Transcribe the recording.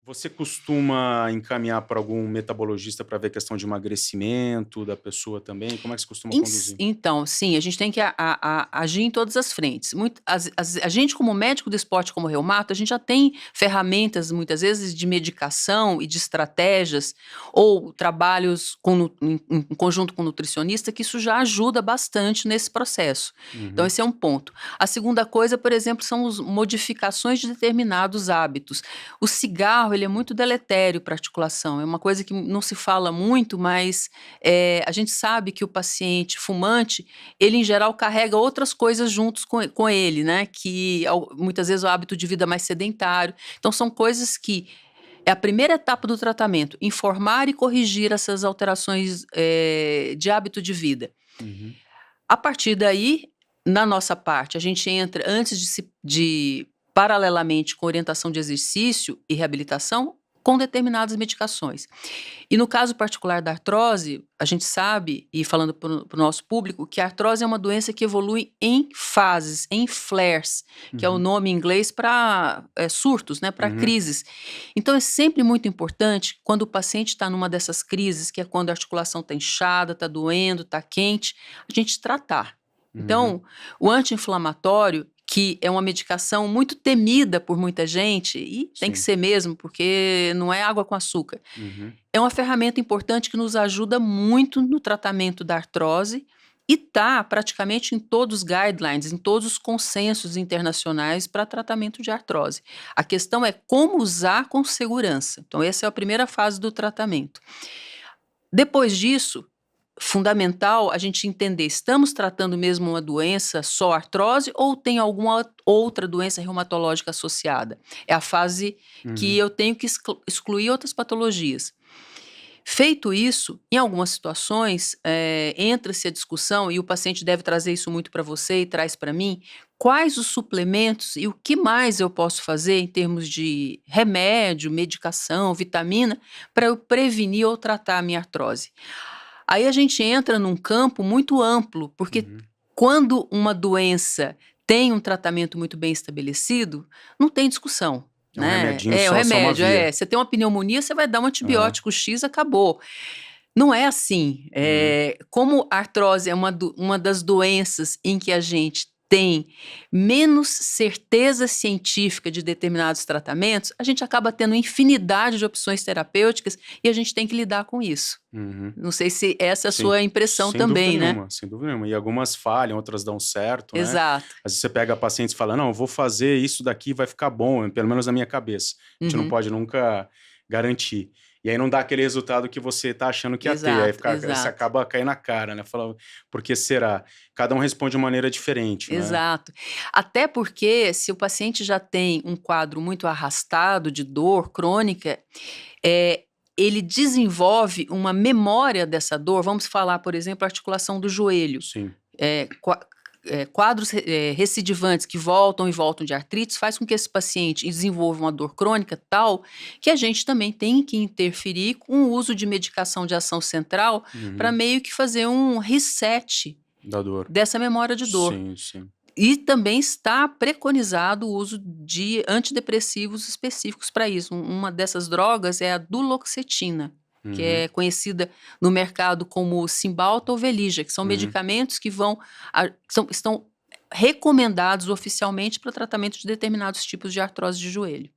Você costuma encaminhar para algum metabologista para ver questão de emagrecimento da pessoa também? Como é que você costuma conduzir? Então, sim, a gente tem que agir em todas as frentes. A gente, como médico do esporte, como reumato, a gente já tem ferramentas, muitas vezes, de medicação e de estratégias, ou trabalhos em conjunto com o nutricionista, que isso já ajuda bastante nesse processo. Então, Uhum, esse é um ponto. A segunda coisa, por exemplo, são as modificações de determinados hábitos. O cigarro, ele é muito deletério para a articulação, é uma coisa que não se fala muito, mas a gente sabe que o paciente fumante, ele em geral carrega outras coisas juntos com ele, né, que muitas vezes o hábito de vida mais sedentário. Então são coisas que é a primeira etapa do tratamento, informar e corrigir essas alterações, de hábito de vida. uhum. A partir daí, na nossa parte, a gente entra antes de paralelamente com orientação de exercício e reabilitação, com determinadas medicações. E no caso particular da artrose, a gente sabe, e falando para o nosso público, que a artrose é uma doença que evolui em fases, em flares, que é o Uhum, nome em inglês para surtos, né, para uhum, crises. Então é sempre muito importante, quando o paciente está numa dessas crises, que é quando a articulação está inchada, está doendo, está quente, a gente tratar. uhum. Então, o anti-inflamatório, que é uma medicação muito temida por muita gente, e tem que Sim. ser mesmo, porque não é água com açúcar. Uhum, É uma ferramenta importante que nos ajuda muito no tratamento da artrose e está praticamente em todos os guidelines, em todos os consensos internacionais para tratamento de artrose. A questão é como usar com segurança. Então, essa é a primeira fase do tratamento. Depois disso, fundamental a gente entender, estamos tratando mesmo uma doença, só artrose, ou tem alguma outra doença reumatológica associada? É a fase que uhum. eu tenho que excluir outras patologias. Feito isso, em algumas situações, entra-se a discussão, e o paciente deve trazer isso muito para você e traz para mim, quais os suplementos e o que mais eu posso fazer em termos de remédio, medicação, vitamina, para eu prevenir ou tratar a minha artrose. Aí a gente entra num campo muito amplo, porque Uhum. quando uma doença tem um tratamento muito bem estabelecido, não tem discussão, É um né. remedinho É, o só uma remédio, via. você tem uma pneumonia, você vai dar um Aham. antibiótico X, acabou. Não é assim. Uhum. Como a artrose é uma das doenças em que a gente tem menos certeza científica de determinados tratamentos, a gente acaba tendo infinidade de opções terapêuticas e a gente tem que lidar com isso. Uhum. Não sei se essa é a Sim, sua impressão sem dúvida também, né? nenhuma, sem dúvida nenhuma. E algumas falham, outras dão certo, né. Exato. Às vezes você pega pacientes e fala: "Não, eu vou fazer isso daqui, vai ficar bom", pelo menos na minha cabeça. A gente não Uhum. pode nunca garantir. E aí não dá aquele resultado que você tá achando que ia ter, aí Exato, fica você exato. acaba caindo na cara, né, fala: "Por que será?". Cada um responde de maneira diferente, não é? Exato. Até porque se o paciente já tem um quadro muito arrastado de dor crônica, eh, ele desenvolve uma memória dessa dor, vamos falar, por exemplo, a articulação do joelho. Sim. Eh, qua quadros recidivantes que voltam e voltam de artrites faz com que esse paciente desenvolva uma dor crônica tal, que a gente também tem que interferir com o uso de medicação de ação central para Uhum. meio que fazer um reset Da dor. dessa memória de dor. Sim, sim. E também está preconizado o uso de antidepressivos específicos para isso. Uma dessas drogas é a duloxetina, que Uhum, é conhecida no mercado como Cymbalta ou Velixa, que são uhum. medicamentos que estão recomendados oficialmente para tratamento de determinados tipos de artrose de joelho.